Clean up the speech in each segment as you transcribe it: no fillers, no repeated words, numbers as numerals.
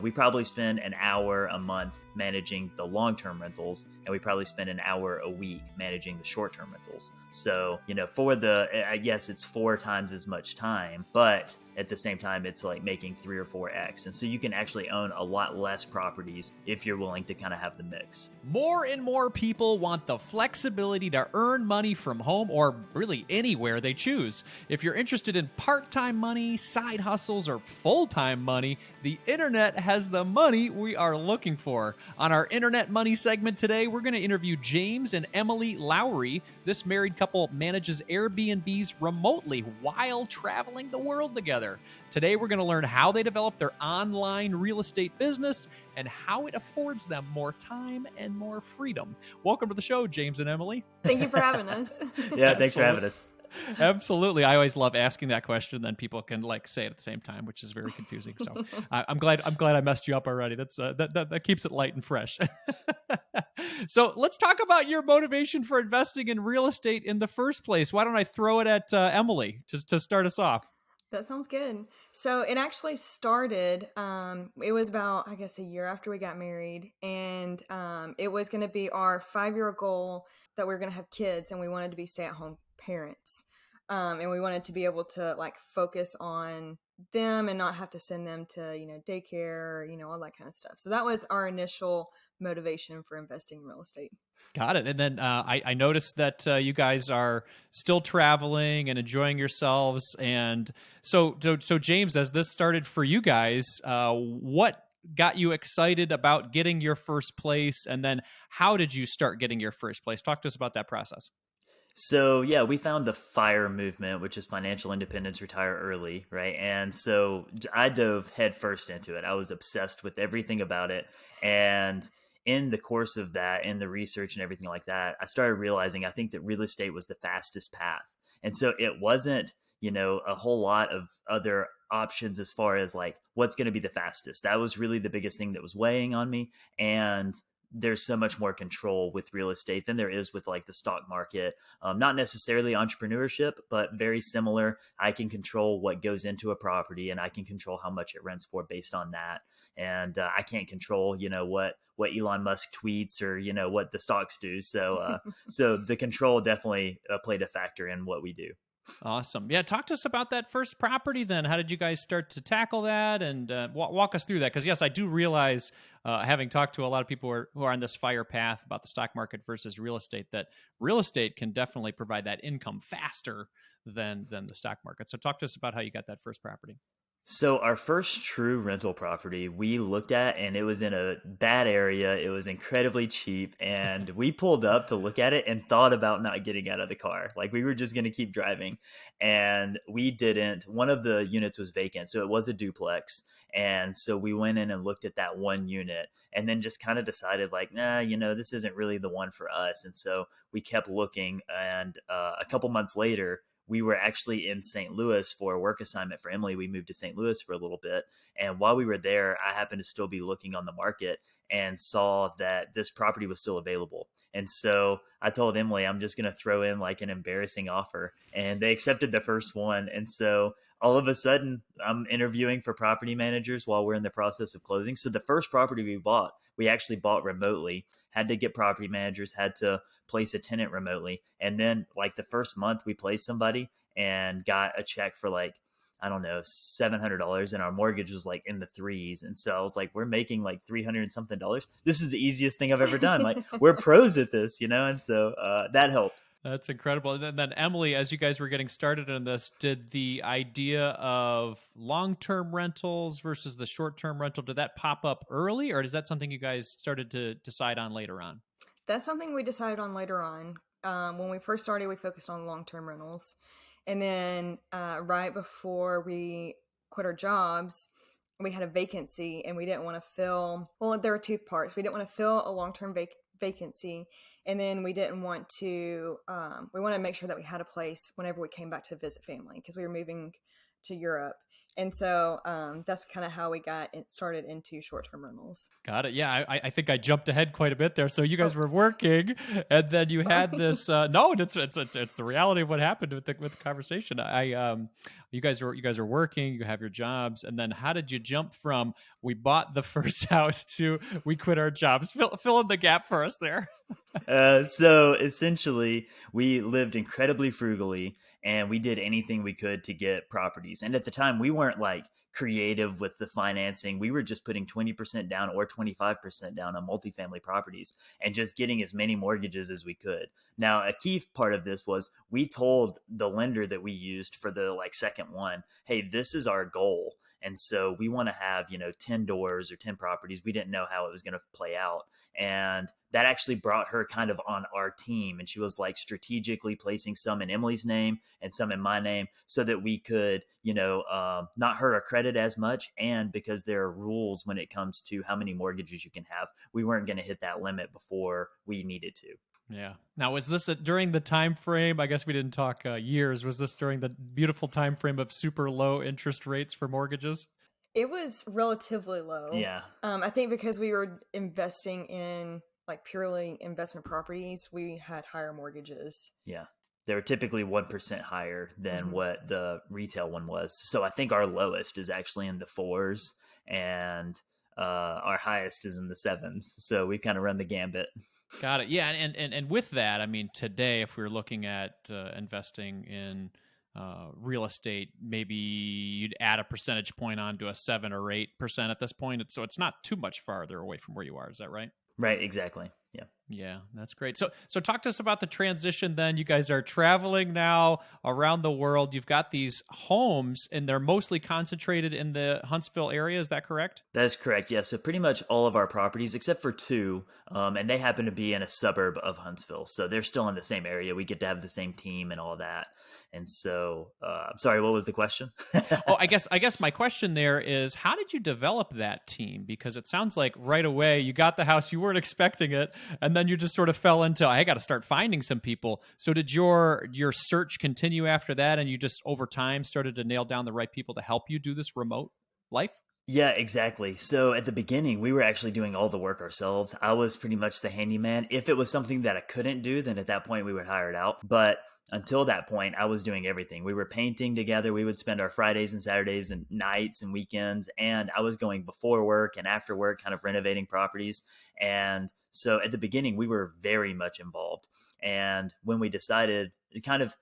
We probably spend an hour a month managing the long-term rentals, and we probably spend an hour a week managing the short-term rentals. So, for yes, it's 4 times as much time, but at the same time, it's like making 3 or 4x. And so you can actually own a lot less properties if you're willing to kind of have the mix. More and more people want the flexibility to earn money from home or really anywhere they choose. If you're interested in part-time money, side hustles, or full-time money, the internet has the money we are looking for. On our Internet Money segment today, we're going to interview James and Emily Lowrey. This married couple manages Airbnbs remotely while traveling the world together. Today, we're going to learn how they develop their online real estate business and how it affords them more time and more freedom. Welcome to the show, James and Emily. Thank you for having us. Yeah, thanks for having us. Absolutely. I always love asking that question. Then people can say it at the same time, which is very confusing. So I'm glad I messed you up already. That keeps it light and fresh. So let's talk about your motivation for investing in real estate in the first place. Why don't I throw it at Emily to start us off? That sounds good. So it actually started, it was about, I guess, a year after we got married. And it was going to be our 5-year goal that we were going to have kids, and we wanted to be stay-at-home parents. And we wanted to be able to focus on them and not have to send them to, daycare, all that kind of stuff. So that was our initial motivation for investing in real estate. Got it. And then I noticed that you guys are still traveling and enjoying yourselves. And so James, as this started for you guys, what got you excited about getting your first place? And then how did you start getting your first place? Talk to us about that process. So yeah, we found the FIRE movement, which is financial independence, retire early, right? And so I dove headfirst into it. I was obsessed with everything about it. And in the course of that, in the research and everything like that, I started realizing I think that real estate was the fastest path. And so it wasn't, a whole lot of other options as far as what's going to be the fastest. That was really the biggest thing that was weighing on me. And there's so much more control with real estate than there is with the stock market. Not necessarily entrepreneurship, but very similar. I can control what goes into a property, and I can control how much it rents for based on that. And I can't control, what Elon Musk tweets or, what the stocks do. So, so the control definitely played a factor in what we do. Awesome. Yeah. Talk to us about that first property then. How did you guys start to tackle that? And walk us through that. Because yes, I do realize, having talked to a lot of people who are on this FIRE path about the stock market versus real estate, that real estate can definitely provide that income faster than the stock market. So talk to us about how you got that first property. So our first true rental property we looked at, and it was in a bad area. It was incredibly cheap, and we pulled up to look at it and thought about not getting out of the car. We were just going to keep driving, and we didn't. One of the units was vacant, so it was a duplex. And so we went in and looked at that one unit, and then just kind of decided nah, this isn't really the one for us. And so we kept looking, and a couple months later, we were actually in St. Louis for a work assignment for Emily. We moved to St. Louis for a little bit. And while we were there, I happened to still be looking on the market and saw that this property was still available. And so I told Emily, I'm just going to throw in an embarrassing offer. And they accepted the first one. And so all of a sudden, I'm interviewing for property managers while we're in the process of closing. So the first property we bought, we actually bought remotely, had to get property managers, had to place a tenant remotely. And then the first month we placed somebody and got a check for I don't know, $700, and our mortgage was in the threes. And so I was we're making $300 and something. This is the easiest thing I've ever done. We're pros at this, and so that helped. That's incredible. And then Emily, as you guys were getting started on this, did the idea of long-term rentals versus the short-term rental, did that pop up early, or is that something you guys started to decide on later on? That's something we decided on later on. When we first started, we focused on long-term rentals. And then right before we quit our jobs, we had a vacancy, and we didn't want to fill, there were 2 parts. We didn't want to fill a long-term vacancy. And then we didn't want to, we wanted to make sure that we had a place whenever we came back to visit family, because we were moving to Europe. And so that's kind of how we got it started into short-term rentals. Got it. Yeah, I think I jumped ahead quite a bit there. So you Oh, guys were working, and then you had sorry. this. No, it's the reality of what happened with the conversation. You guys are working. You have your jobs, and then how did you jump from we bought the first house to we quit our jobs? Fill in the gap for us there. So essentially, we lived incredibly frugally and we did anything we could to get properties. And at the time, we weren't like creative with the financing. We were just putting 20% down or 25% down on multifamily properties and just getting as many mortgages as we could. Now, a key part of this was we told the lender that we used for the like second one, hey, this is our goal. And so we want to have, 10 doors or 10 properties. We didn't know how it was going to play out. And that actually brought her kind of on our team. And she was like strategically placing some in Emily's name and some in my name so that we could, not hurt our credit as much. And because there are rules when it comes to how many mortgages you can have, we weren't going to hit that limit before we needed to. Yeah. Now, was this during the time frame? I guess we didn't talk years. Was this during the beautiful time frame of super low interest rates for mortgages? It was relatively low. Yeah. I think because we were investing in like purely investment properties, we had higher mortgages. Yeah. They were typically 1% higher than Mhm. what the retail one was. So I think our lowest is actually in the fours and our highest is in the sevens. So we kind of run the gambit. Got it. Yeah, and with that, I mean, today, if we were looking at investing in real estate, maybe you'd add a percentage point onto a 7 or 8% at this point. So it's not too much farther away from where you are. Is that right? Right. Exactly. Yeah. Yeah, that's great. So talk to us about the transition then. You guys are traveling now around the world. You've got these homes and they're mostly concentrated in the Huntsville area. Is that correct? That is correct. Yeah. So pretty much all of our properties, except for two, and they happen to be in a suburb of Huntsville. So they're still in the same area. We get to have the same team and all that. And so, I'm sorry, what was the question? Oh, I guess my question there is how did you develop that team? Because it sounds like right away you got the house, you weren't expecting it, and then you just sort of fell into I got to start finding some people. So did your search continue after that and you just over time started to nail down the right people to help you do this remote life? Yeah, exactly. So at the beginning, we were actually doing all the work ourselves. I was pretty much the handyman. If it was something that I couldn't do, then at that point we would hire it out. But until that point, I was doing everything. We were painting together. We would spend our Fridays and Saturdays and nights and weekends. And I was going before work and after work, kind of renovating properties. And so at the beginning, we were very much involved. And when we decided, it kind of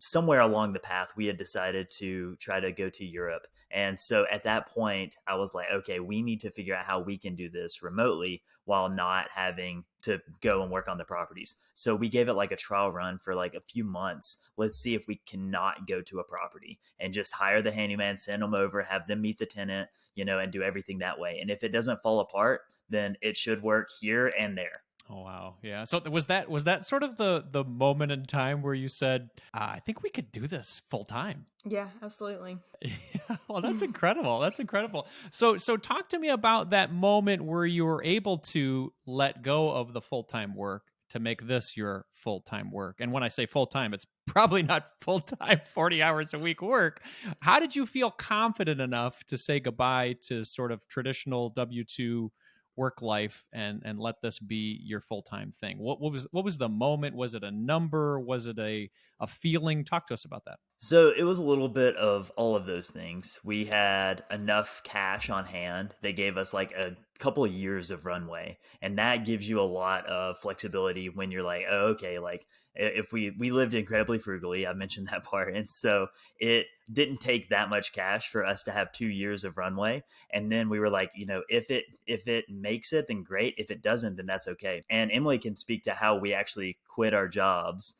somewhere along the path, we had decided to try to go to Europe. And so at that point, I was like, okay, we need to figure out how we can do this remotely while not having to go and work on the properties. So we gave it like a trial run for like a few months. Let's see if we cannot go to a property and just hire the handyman, send them over, have them meet the tenant, and do everything that way. And if it doesn't fall apart, then it should work here and there. Oh wow, yeah. So was that sort of the moment in time where you said, "I think we could do this full time"? Yeah, absolutely. Yeah, well, that's incredible. That's incredible. So talk to me about that moment where you were able to let go of the full time work to make this your full time work. And when I say full time, it's probably not full time 40 hours a week work. How did you feel confident enough to say goodbye to sort of traditional W-2 work life and let this be your full-time thing? What was the moment? Was it a number? Was it a feeling? Talk to us about that. So it was a little bit of all of those things. We had enough cash on hand. They gave us like a couple of years of runway, and that gives you a lot of flexibility when you're like, oh, okay, like if we lived incredibly frugally, I mentioned that part, and so it didn't take that much cash for us to have 2 years of runway. And then we were like, if it makes it, then great. If it doesn't, then that's okay. And Emily can speak to how we actually quit our jobs.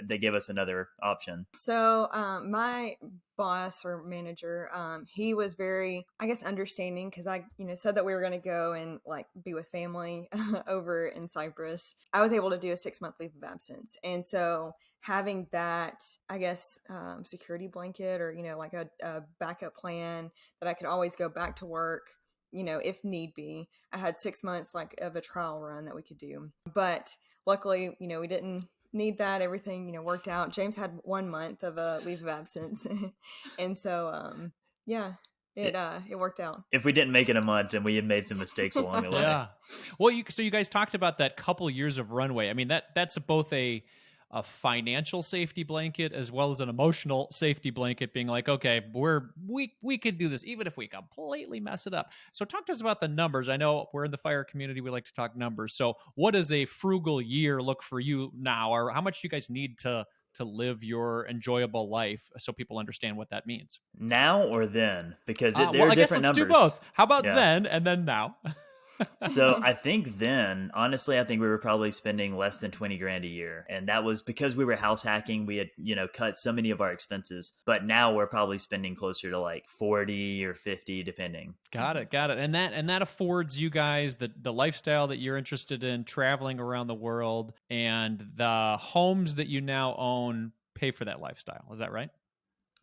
They gave us another option. So my boss or manager, he was very, I guess, understanding because I, said that we were going to go and like be with family over in Cyprus. I was able to do a 6-month leave of absence, and so having that, I guess, security blanket or like a backup plan that I could always go back to work. If need be. I had 6 months like of a trial run that we could do, but luckily, we didn't need that. Everything, worked out. James had 1 month of a leave of absence. And so, Yeah, it worked out. If we didn't make it a month, then we had made some mistakes along the way. Yeah. Well, so you guys talked about that couple years of runway. I mean, that's both a financial safety blanket as well as an emotional safety blanket, being like, okay, we could do this even if we completely mess it up. So talk to us about the numbers. I know we're in the fire community, we like to talk numbers. So what does a frugal year look for you now, or how much do you guys need to live your enjoyable life so people understand what that means? Now or then? Because there Well, are I guess different let's do numbers. both. How about Yeah. then and then now? So I think then, honestly, I think we were probably spending less than 20 grand a year. And that was because we were house hacking. We had, cut so many of our expenses. But now we're probably spending closer to like 40 or 50, depending. Got it, got it. And that affords you guys the lifestyle that you're interested in, traveling around the world, and the homes that you now own pay for that lifestyle. Is that right?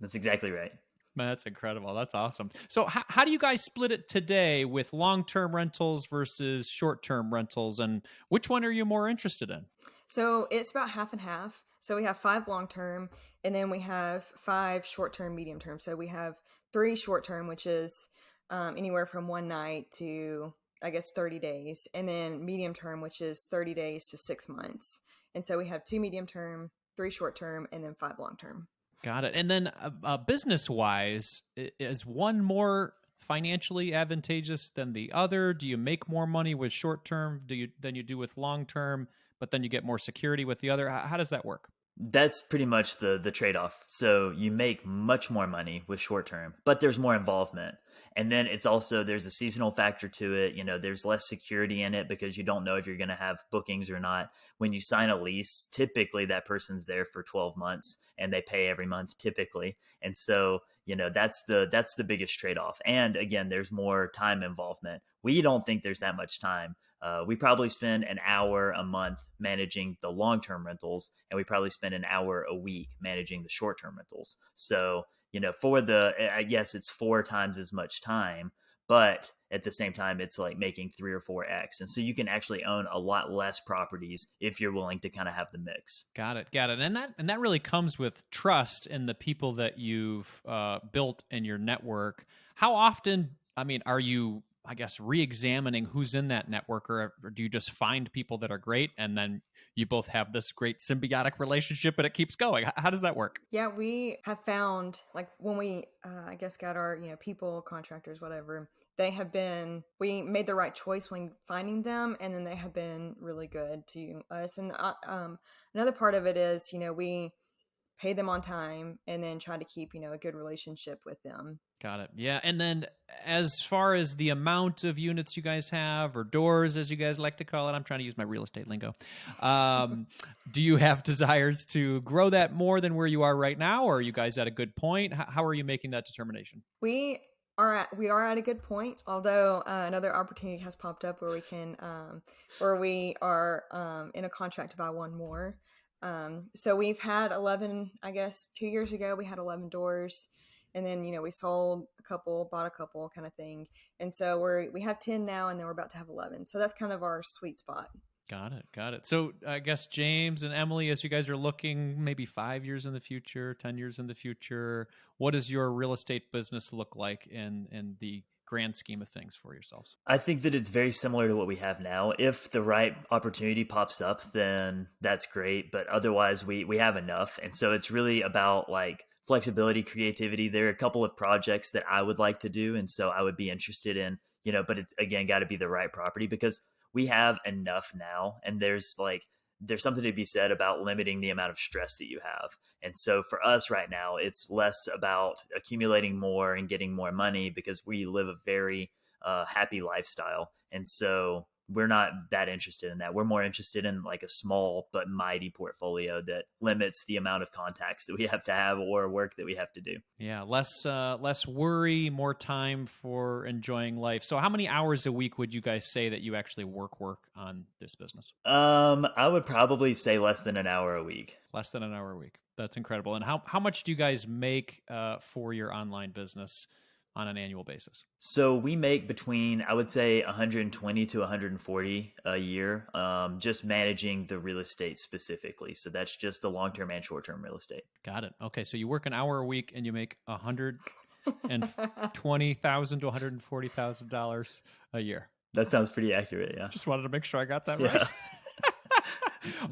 That's exactly right. Man, that's incredible. That's awesome. So how do you guys split it today with long-term rentals versus short-term rentals, and which one are you more interested in? So it's about half and half. So we have 5 long term, and then we have 5 short term, medium term. So we have 3 short term, which is anywhere from 1 night to, I guess, 30 days, and then medium term, which is 30 days to 6 months. And so we have 2 medium term, 3 short term, and then 5 long term. Got it. And then business-wise, is one more financially advantageous than the other? Do you make more money with short-term than you do with long-term, but then you get more security with the other? How does that work? That's pretty much the trade-off. So you make much more money with short term, but there's more involvement. And then it's also, there's a seasonal factor to it. There's less security in it because you don't know if you're going to have bookings or not. When you sign a lease, typically that person's there for 12 months and they pay every month typically. And so, that's the biggest trade-off. And again, there's more time involvement. We don't think there's that much time. We probably spend an hour a month managing the long-term rentals, and we probably spend an hour a week managing the short-term rentals. So, I guess it's 4 times as much time, but at the same time, it's like making 3 or 4x. And so you can actually own a lot less properties if you're willing to kind of have the mix. Got it, got it. And that really comes with trust in the people that you've built in your network. How often, I mean, are you, I guess, re-examining who's in that network, or do you just find people that are great and then you both have this great symbiotic relationship and it keeps going? How does that work? Yeah, we have found, like, when we, I guess, got our, people, contractors, whatever, we made the right choice when finding them, and then they have been really good to us. And another part of it is, we pay them on time and then try to keep, a good relationship with them. Got it. Yeah. And then as far as the amount of units you guys have, or doors, as you guys like to call it, I'm trying to use my real estate lingo. Do you have desires to grow that more than where you are right now? Or are you guys at a good point? How are you making that determination? We are at a good point, although another opportunity has popped up where we are in a contract to buy one more. So we've had 11, I guess 2 years ago, we had 11 doors, and then, we sold a couple, bought a couple, kind of thing. And so we have 10 now, and then we're about to have 11. So that's kind of our sweet spot. Got it. Got it. So I guess James and Emily, as you guys are looking maybe 5 years in the future, 10 years in the future, what does your real estate business look like in the grand scheme of things for yourselves? I think that it's very similar to what we have now. If the right opportunity pops up, then that's great. But otherwise, we have enough. And so it's really about like flexibility, creativity. There are a couple of projects that I would like to do. And so I would be interested in, but it's again got to be the right property, because we have enough now. And there's something to be said about limiting the amount of stress that you have. And so for us right now, it's less about accumulating more and getting more money, because we live a very happy lifestyle. And so we're not that interested in that. We're more interested in like a small but mighty portfolio that limits the amount of contacts that we have to have or work that we have to do. Yeah, less worry, more time for enjoying life. So how many hours a week would you guys say that you actually work on this business? I would probably say less than an hour a week. Less than an hour a week. That's incredible. And how much do you guys make for your online business on an annual basis? So we make between, I would say, 120 to 140 a year, just managing the real estate specifically. So that's just the long-term and short-term real estate. Got it. Okay. So you work an hour a week and you make 100 and $20,000 to $140,000 a year. That sounds pretty accurate. Yeah. Just wanted to make sure I got that right. Yeah.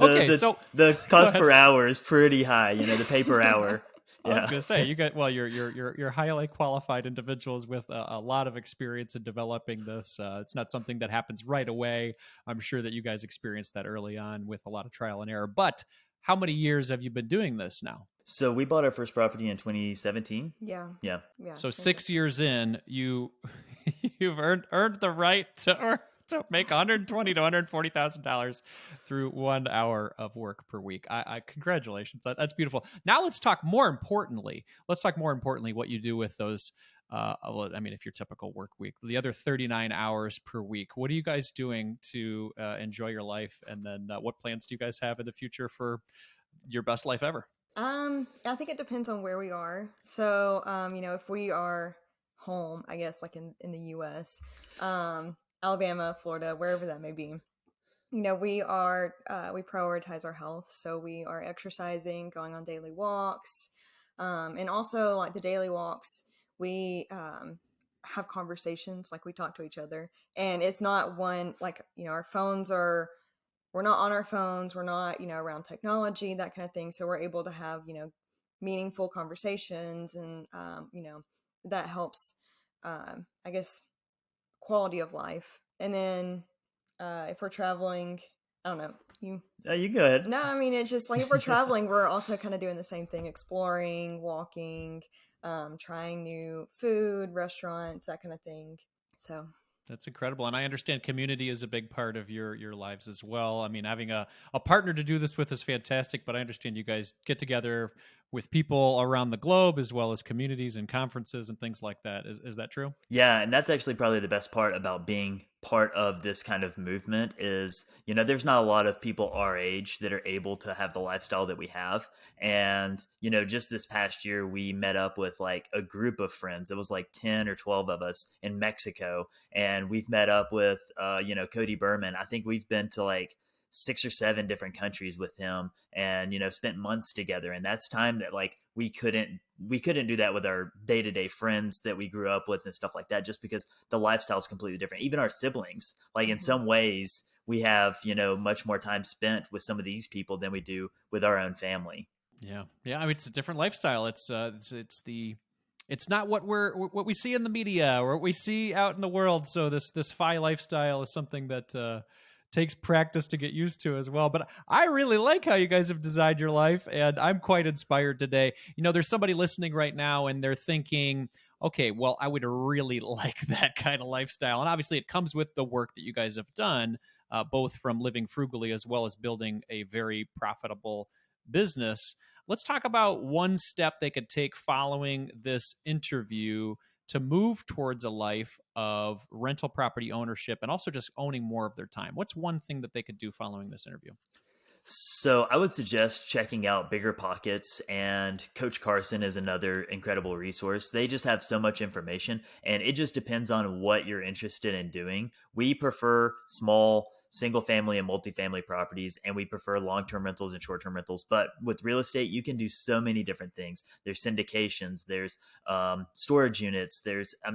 Okay, the so the go cost ahead. per hour is pretty high. The pay per hour. I was Yeah. going to say you're highly qualified individuals with a lot of experience in developing this. It's not something that happens right away. I'm sure that you guys experienced that early on with a lot of trial and error. But how many years have you been doing this now? So we bought our first property in 2017. Yeah. Yeah. Yeah. So 6 years in, you've earned the right to make $120,000 to $140,000 through 1 hour of work per week. I congratulations. That's beautiful. Now let's talk more importantly. What you do with those. Well, I mean, if your typical work week, the other 39 hours per week, what are you guys doing to enjoy your life? And then what plans do you guys have in the future for your best life ever? I think it depends on where we are. So, if we are home, I guess like in the US, Alabama, Florida, wherever that may be, we prioritize our health. So we are exercising, going on daily walks. And also like the daily walks, we, have conversations, like we talk to each other, and it's not one, like, our phones are, we're not on our phones, we're not, around technology, that kind of thing. So we're able to have, meaningful conversations, and, that helps, I guess, quality of life. And then if we're traveling, I don't know, You go ahead. no, I mean, it's just like if we're traveling, we're also kind of doing the same thing, exploring, walking, trying new food, restaurants, that kind of thing. So That's incredible. And I understand community is a big part of your lives as well. I mean, having a partner to do this with is fantastic, but I understand you guys get together with people around the globe as well as communities and conferences and things like that. Is that true? Yeah, and that's actually probably the best part about being part of this kind of movement is, there's not a lot of people our age that are able to have the lifestyle that we have. And, just this past year, we met up with like a group of friends. It was like 10 or 12 of us in Mexico. And we've met up with, Cody Berman. I think we've been to like 6 or 7 different countries with him, and spent months together. And that's time that like we couldn't do that with our day-to-day friends that we grew up with and stuff like that, just because the lifestyle is completely different. Even our siblings, like in some ways we have much more time spent with some of these people than we do with our own family. Yeah. I mean, it's a different lifestyle. It's not what we see in the media or what we see out in the world. So this FI lifestyle is something that takes practice to get used to as well. But I really like how you guys have designed your life, and I'm quite inspired today. There's somebody listening right now and they're thinking, okay, well, I would really like that kind of lifestyle. And obviously it comes with the work that you guys have done, both from living frugally as well as building a very profitable business. Let's talk about one step they could take following this interview to move towards a life of rental property ownership and also just owning more of their time. What's one thing that they could do following this interview? So I would suggest checking out Bigger Pockets, and Coach Carson is another incredible resource. They just have so much information, and it just depends on what you're interested in doing. We prefer small single family and multifamily properties, and we prefer long-term rentals and short-term rentals. But with real estate, you can do so many different things. There's syndications, there's storage units,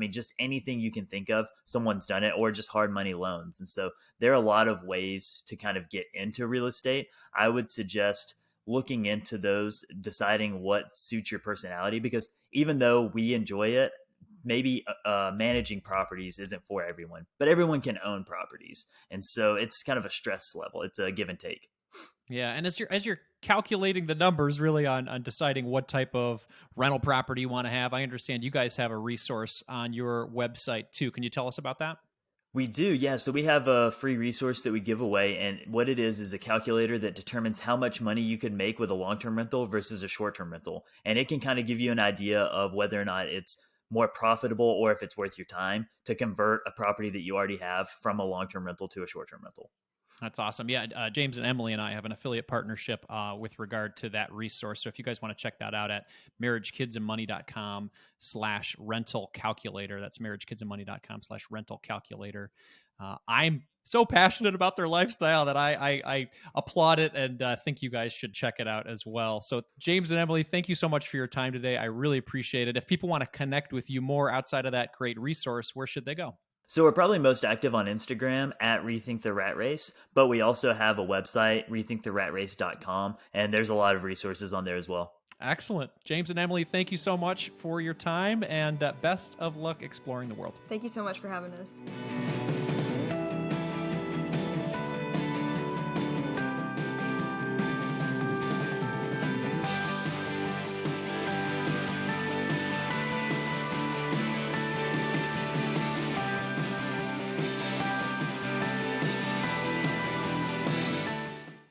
just anything you can think of, someone's done it, or just hard money loans. And so there are a lot of ways to kind of get into real estate. I would suggest looking into those, deciding what suits your personality, because even though we enjoy it, maybe managing properties isn't for everyone, but everyone can own properties. And so it's kind of a stress level. It's a give and take. Yeah, and as you're calculating the numbers really on deciding what type of rental property you want to have, I understand you guys have a resource on your website too. Can you tell us about that? We do, yeah. So we have a free resource that we give away, and what it is a calculator that determines how much money you could make with a long-term rental versus a short-term rental. And it can kind of give you an idea of whether or not it's more profitable or if it's worth your time to convert a property that you already have from a long-term rental to a short-term rental. That's awesome. Yeah, James and Emily and I have an affiliate partnership with regard to that resource. So if you guys want to check that out at marriagekidsandmoney.com/rental calculator, that's marriagekidsandmoney.com/rental calculator. I'm so passionate about their lifestyle that I applaud it and think you guys should check it out as well. So James and Emily, thank you so much for your time today. I really appreciate it. If people want to connect with you more outside of that great resource, where should they go? So we're probably most active on Instagram at Rethink the Rat Race, but we also have a website, rethinktheratrace.com, and there's a lot of resources on there as well. Excellent. James and Emily, thank you so much for your time, and best of luck exploring the world. Thank you so much for having us.